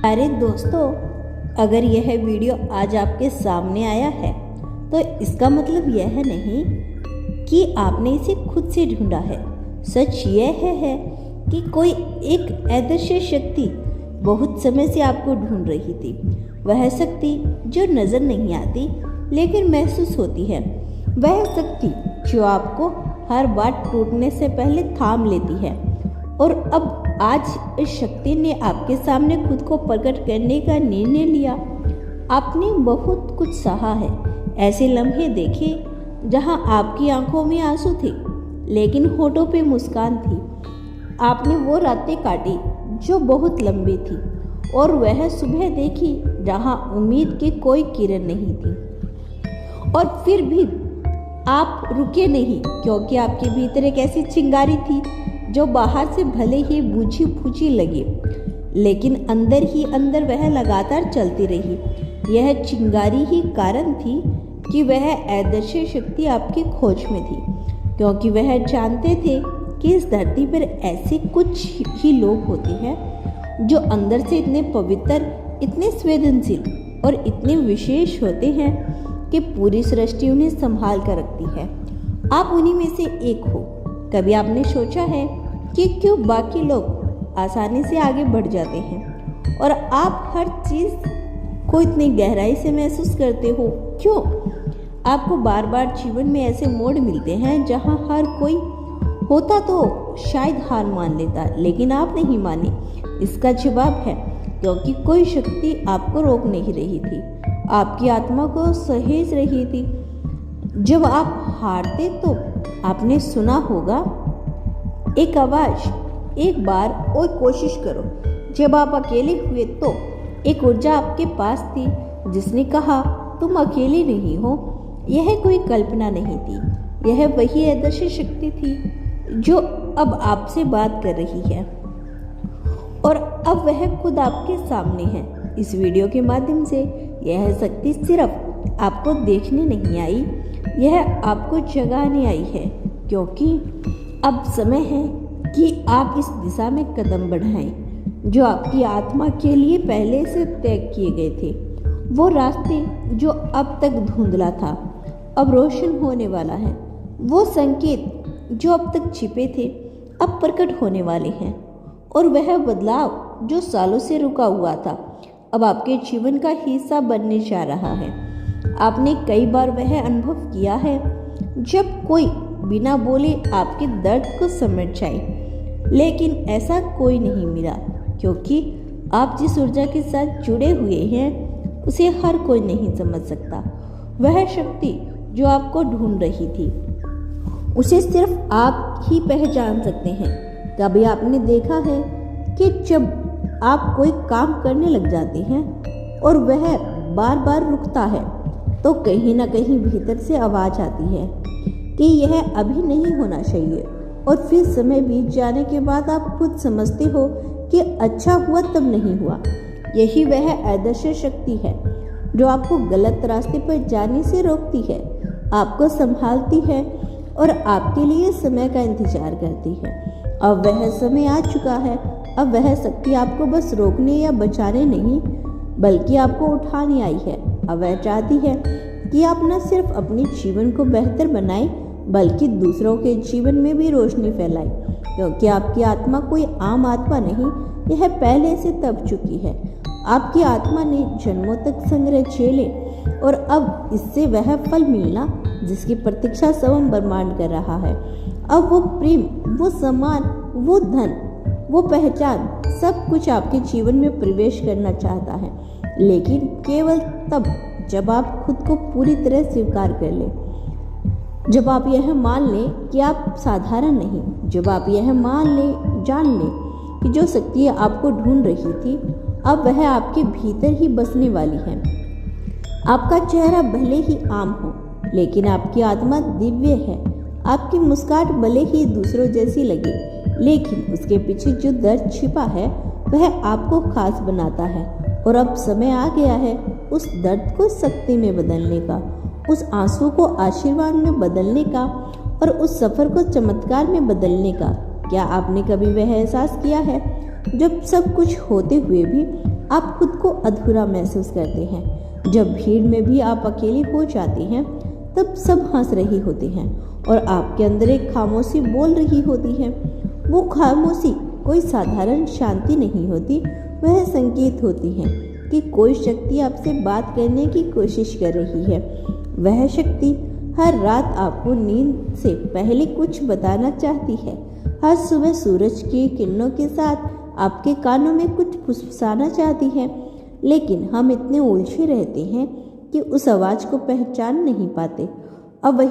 अरे दोस्तों, अगर यह वीडियो आज आपके सामने आया है तो इसका मतलब यह नहीं कि आपने इसे खुद से ढूंढा है। सच यह है कि कोई एक अदृश्य शक्ति बहुत समय से आपको ढूंढ रही थी। वह शक्ति जो नज़र नहीं आती लेकिन महसूस होती है। वह शक्ति जो आपको हर बार टूटने से पहले थाम लेती है। और अब आज इस शक्ति ने आपके सामने खुद को प्रकट करने का निर्णय लिया। आपने बहुत कुछ सहा है, ऐसे लम्हे देखे जहां आपकी आंखों में आंसू थे लेकिन होठों पे मुस्कान थी। आपने वो रातें काटी जो बहुत लंबी थी और वह सुबह देखी जहां उम्मीद की कोई किरण नहीं थी। और फिर भी आप रुके नहीं, क्योंकि आपके भीतर एक ऐसी चिंगारी थी जो बाहर से भले ही बूझी बूझी लगी लेकिन अंदर ही अंदर वह लगातार चलती रही। यह चिंगारी ही कारण थी कि वह अदृश्य शक्ति आपकी खोज में थी, क्योंकि वह जानते थे कि इस धरती पर ऐसे कुछ ही लोग होते हैं जो अंदर से इतने पवित्र, इतने संवेदनशील और इतने विशेष होते हैं कि पूरी सृष्टि उन्हें संभाल कर रखती है। आप उन्हीं में से एक हो। कभी आपने सोचा है कि क्यों बाकी लोग आसानी से आगे बढ़ जाते हैं और आप हर चीज़ को इतनी गहराई से महसूस करते हो? क्यों आपको बार बार जीवन में ऐसे मोड़ मिलते हैं जहां हर कोई होता तो शायद हार मान लेता, लेकिन आप नहीं माने? इसका जवाब है क्योंकि कोई शक्ति आपको रोक नहीं रही थी, आपकी आत्मा को सहेज रही थी। जब आप हारते तो आपने सुना होगा एक आवाज़, एक बार और कोशिश करो। जब आप अकेले हुए तो एक ऊर्जा आपके पास थी जिसने कहा तुम अकेले नहीं हो। यह कोई कल्पना नहीं थी, यह वही अदृश्य शक्ति थी जो अब आपसे बात कर रही है और अब वह खुद आपके सामने है। इस वीडियो के माध्यम से यह शक्ति सिर्फ आपको देखने नहीं आई, यह आपको जगाने आई है, क्योंकि अब समय है कि आप इस दिशा में कदम बढ़ाएं जो आपकी आत्मा के लिए पहले से तय किए गए थे। वो रास्ते जो अब तक धुंधला था अब रोशन होने वाला है। वो संकेत जो अब तक छिपे थे अब प्रकट होने वाले हैं। और वह बदलाव जो सालों से रुका हुआ था अब आपके जीवन का हिस्सा बनने जा रहा है। आपने कई बार वह अनुभव किया है जब कोई बिना बोले आपके दर्द को समझ जाए, लेकिन ऐसा कोई नहीं मिला, क्योंकि आप जिस ऊर्जा के साथ जुड़े हुए हैं उसे हर कोई नहीं समझ सकता। वह शक्ति जो आपको ढूंढ रही थी उसे सिर्फ आप ही पहचान सकते हैं। कभी आपने देखा है कि जब आप कोई काम करने लग जाते हैं और वह बार बार रुकता है तो कहीं ना कहीं भीतर से आवाज़ आती है कि यह अभी नहीं होना चाहिए, और फिर समय बीत जाने के बाद आप खुद समझते हो कि अच्छा हुआ तब नहीं हुआ। यही वह अदृश्य शक्ति है जो आपको गलत रास्ते पर जाने से रोकती है, आपको संभालती है और आपके लिए समय का इंतजार करती है। अब वह समय आ चुका है। अब वह शक्ति आपको बस रोकने या बचाने नहीं बल्कि आपको उठाने आई है। अब वह चाहती है कि आप न सिर्फ अपने जीवन को बेहतर बनाएं बल्कि दूसरों के जीवन में भी रोशनी फैलाएं, क्योंकि आपकी आत्मा कोई आम आत्मा नहीं, यह पहले से तप चुकी है। आपकी आत्मा ने जन्मों तक संग्रह झेले और अब इससे वह फल मिलना जिसकी प्रतीक्षा समम ब्रह्मांड कर रहा है। अब वो प्रेम, वो सम्मान, वो धन, वो पहचान, सब कुछ आपके जीवन में प्रवेश करना चाहता है, लेकिन केवल तब जब आप खुद को पूरी तरह स्वीकार कर लें, जब आप यह मान लें कि आप साधारण नहीं, जब आप यह मान लें, जान लें कि जो शक्ति आपको ढूंढ रही थी अब वह आपके भीतर ही बसने वाली है। आपका चेहरा भले ही आम हो लेकिन आपकी आत्मा दिव्य है। आपकी मुस्कान भले ही दूसरों जैसी लगे लेकिन उसके पीछे जो दर्द छिपा है वह आपको खास बनाता है। और अब समय आ गया है उस दर्द को शक्ति में बदलने का, उस आंसू को आशीर्वाद में बदलने का और उस सफ़र को चमत्कार में बदलने का। क्या आपने कभी वह एहसास किया है जब सब कुछ होते हुए भी आप खुद को अधूरा महसूस करते हैं। जब भीड़ में भी आप अकेले हो जाते हैं तब सब हंस रही होते हैं और आपके अंदर एक खामोशी बोल रही होती है। वो खामोशी कोई साधारण शांति नहीं होती, वह संकेत होती है कि कोई शक्ति आपसे बात करने की कोशिश कर रही है। वह शक्ति हर रात आपको नींद से पहले कुछ बताना चाहती है। हर सुबह सूरज की किरणों के साथ आपके कानों में कुछ फुसफुसाना चाहती है, लेकिन हम इतने उलझे रहते हैं कि उस आवाज को पहचान नहीं पाते। अब वही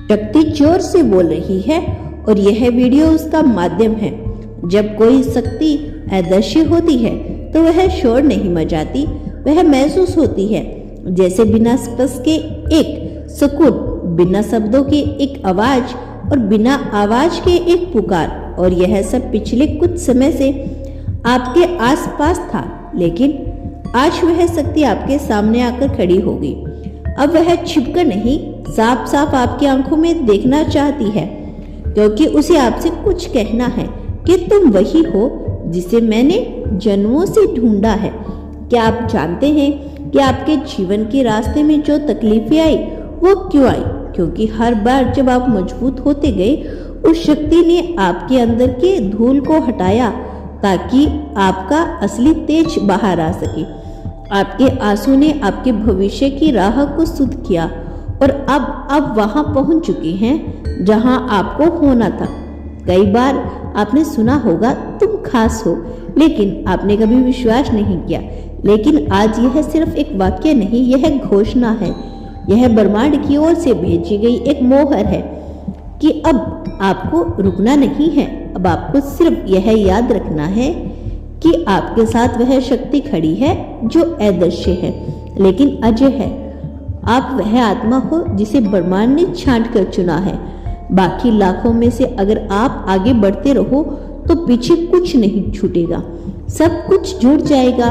शक्ति जोर से बोल रही है और यह वीडियो उसका माध्यम है। जब कोई शक्ति अदृश्य होती है तो वह शोर नहीं मचाती, वह महसूस होती है जैसे बिना स्पर्श के एक सुकून, बिना शब्दों के एक आवाज और बिना आवाज के एक पुकार। और यह सब पिछले कुछ समय से आपके आसपास था, लेकिन आज वह शक्ति आपके सामने आकर खड़ी हो गई। अब वह छिपकर नहीं, साफ साफ आपकी आंखों में देखना चाहती है, क्योंकि उसे आपसे कुछ कहना है कि तुम वही हो जिसे मैंने जन्मों से ढूंढा है। क्या आप जानते हैं कि आपके जीवन के रास्ते में जो तकलीफें आई वो क्यों आई? क्योंकि हर बार जब आप मजबूत होते गए, उस शक्ति ने आपके अंदर के धूल को हटाया ताकि आपका असली तेज बाहर आ सके। आपके आंसू ने आपके भविष्य की राह को शुद्ध किया और अब वहां पहुंच चुके हैं जहां आपको होना था। कई बार आपने सुना होगा तुम खास हो, लेकिन आपने कभी विश्वास नहीं किया। लेकिन आज यह सिर्फ एक वाक्य नहीं, यह घोषणा है। यह ब्रह्मांड की ओर से भेजी गई एक मोहर है कि अब आपको रुकना नहीं है। अब आपको सिर्फ यह याद रखना है कि आपके साथ वह शक्ति खड़ी है जो अदृश्य है लेकिन अजय है। आप वह आत्मा हो जिसे ब्रह्मांड ने छांट कर चुना है। बाकी लाखों में से अगर आप आगे बढ़ते रहो तो पीछे कुछ नहीं छूटेगा, सब कुछ जुड़ जाएगा।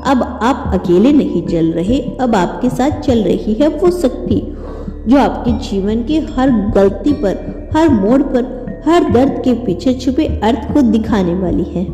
अब आप अकेले नहीं चल रहे, अब आपके साथ चल रही है वो शक्ति जो आपके जीवन के हर गलती पर, हर मोड़ पर, हर दर्द के पीछे छुपे अर्थ को दिखाने वाली है।